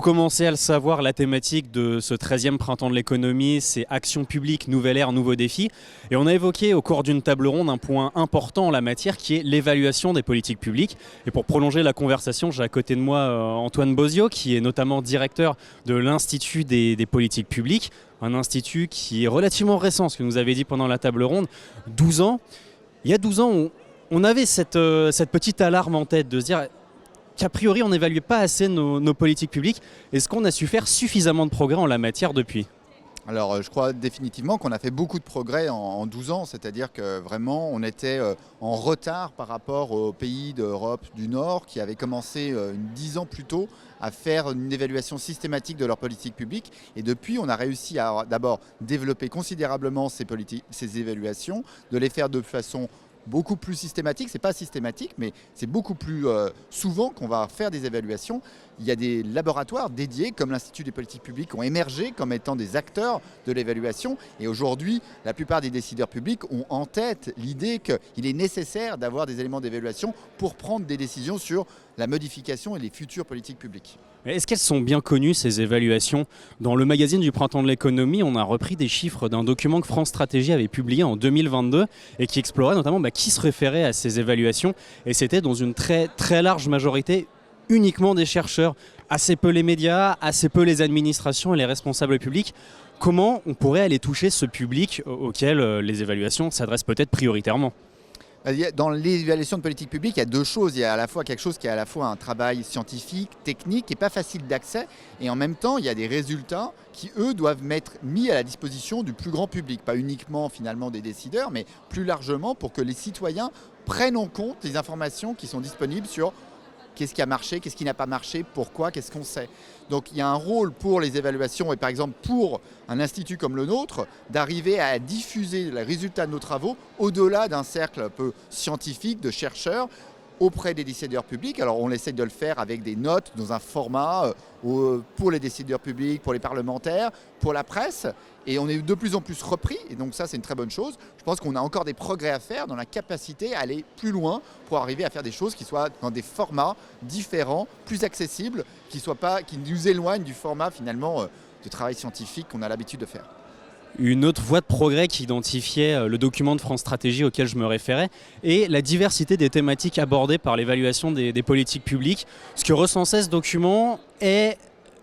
Vous commencez à le savoir, la thématique de ce 13e printemps de l'économie, c'est action publique, nouvelle ère, nouveaux défis. Et on a évoqué au cours d'une table ronde un point important en la matière qui est l'évaluation des politiques publiques. Et pour prolonger la conversation, j'ai à côté de moi Antoine Bozio, qui est notamment directeur de l'Institut des politiques publiques, un institut qui est relativement récent, ce que vous avez dit pendant la table ronde, 12 ans. Il y a 12 ans, on avait cette petite alarme en tête de se dire qu'a priori on n'évaluait pas assez nos politiques publiques. Est-ce qu'on a su faire suffisamment de progrès en la matière depuis ? Alors je crois définitivement qu'on a fait beaucoup de progrès en 12 ans, c'est-à-dire que vraiment on était en retard par rapport aux pays d'Europe du Nord qui avaient commencé 10 ans plus tôt à faire une évaluation systématique de leur politique publique. Et depuis, on a réussi à d'abord développer considérablement ces évaluations, de les faire de façon beaucoup plus systématique. C'est pas systématique, mais c'est beaucoup plus souvent qu'on va faire des évaluations. Il y a des laboratoires dédiés, comme l'Institut des politiques publiques, ont émergé comme étant des acteurs de l'évaluation. Et aujourd'hui, la plupart des décideurs publics ont en tête l'idée qu'il est nécessaire d'avoir des éléments d'évaluation pour prendre des décisions sur la modification et les futures politiques publiques. Est-ce qu'elles sont bien connues, ces évaluations ? Dans le magazine du Printemps de l'économie, on a repris des chiffres d'un document que France Stratégie avait publié en 2022 et qui explorait notamment qui se référait à ces évaluations. Et c'était dans une très, très large majorité uniquement des chercheurs, assez peu les médias, assez peu les administrations et les responsables publics. Comment on pourrait aller toucher ce public auquel les évaluations s'adressent peut-être prioritairement ? Dans l'évaluation de politique publique, il y a deux choses. Il y a à la fois quelque chose qui est à la fois un travail scientifique, technique, qui n'est pas facile d'accès, et en même temps, il y a des résultats qui, eux, doivent être mis à la disposition du plus grand public, pas uniquement finalement des décideurs, mais plus largement pour que les citoyens prennent en compte les informations qui sont disponibles sur qu'est-ce qui a marché, qu'est-ce qui n'a pas marché, pourquoi, qu'est-ce qu'on sait. Donc il y a un rôle pour les évaluations et par exemple pour un institut comme le nôtre d'arriver à diffuser les résultats de nos travaux au-delà d'un cercle un peu scientifique de chercheurs auprès des décideurs publics. Alors on essaie de le faire avec des notes dans un format pour les décideurs publics, pour les parlementaires, pour la presse. Et on est de plus en plus repris, et donc ça c'est une très bonne chose. Je pense qu'on a encore des progrès à faire dans la capacité à aller plus loin pour arriver à faire des choses qui soient dans des formats différents, plus accessibles, qui nous éloignent du format finalement de travail scientifique qu'on a l'habitude de faire. Une autre voie de progrès qui identifiait le document de France Stratégie auquel je me référais est la diversité des thématiques abordées par l'évaluation des politiques publiques. Ce que recensait ce document est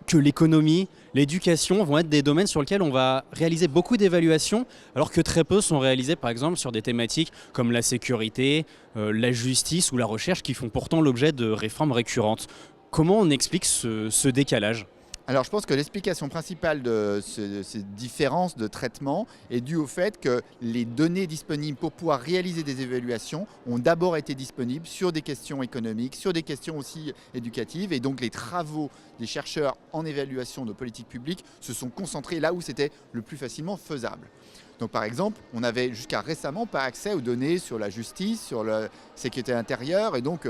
que l'économie, l'éducation vont être des domaines sur lesquels on va réaliser beaucoup d'évaluations, alors que très peu sont réalisés par exemple sur des thématiques comme la sécurité, la justice ou la recherche qui font pourtant l'objet de réformes récurrentes. Comment on explique ce décalage ? Alors je pense que l'explication principale de ces différences de traitement est due au fait que les données disponibles pour pouvoir réaliser des évaluations ont d'abord été disponibles sur des questions économiques, sur des questions aussi éducatives, et donc les travaux des chercheurs en évaluation de politique publique se sont concentrés là où c'était le plus facilement faisable. Donc par exemple, on n'avait jusqu'à récemment pas accès aux données sur la justice, sur la sécurité intérieure, et donc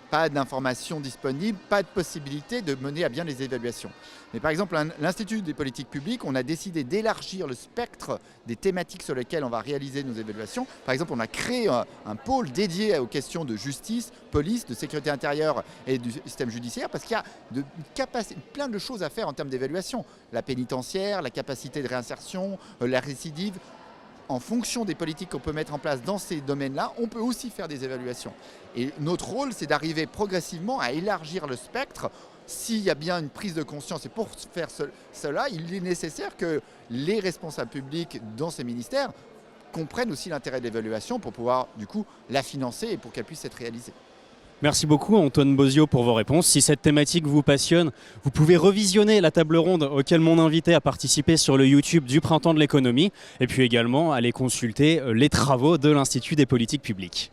pas d'informations disponibles, pas de possibilité de mener à bien les évaluations. Mais par exemple, l'Institut des politiques publiques, on a décidé d'élargir le spectre des thématiques sur lesquelles on va réaliser nos évaluations. Par exemple, on a créé un pôle dédié aux questions de justice, police, de sécurité intérieure et du système judiciaire, parce qu'il y a plein de choses à faire en termes d'évaluation. La pénitentiaire, la capacité de réinsertion, la récidive. En fonction des politiques qu'on peut mettre en place dans ces domaines-là, on peut aussi faire des évaluations. Et notre rôle, c'est d'arriver progressivement à élargir le spectre. S'il y a bien une prise de conscience, et pour faire cela, il est nécessaire que les responsables publics dans ces ministères comprennent aussi l'intérêt de l'évaluation pour pouvoir, du coup, la financer et pour qu'elle puisse être réalisée. Merci beaucoup Antoine Bozio pour vos réponses. Si cette thématique vous passionne, vous pouvez revisionner la table ronde auquel mon invité a participé sur le YouTube du Printemps de l'économie et puis également aller consulter les travaux de l'Institut des politiques publiques.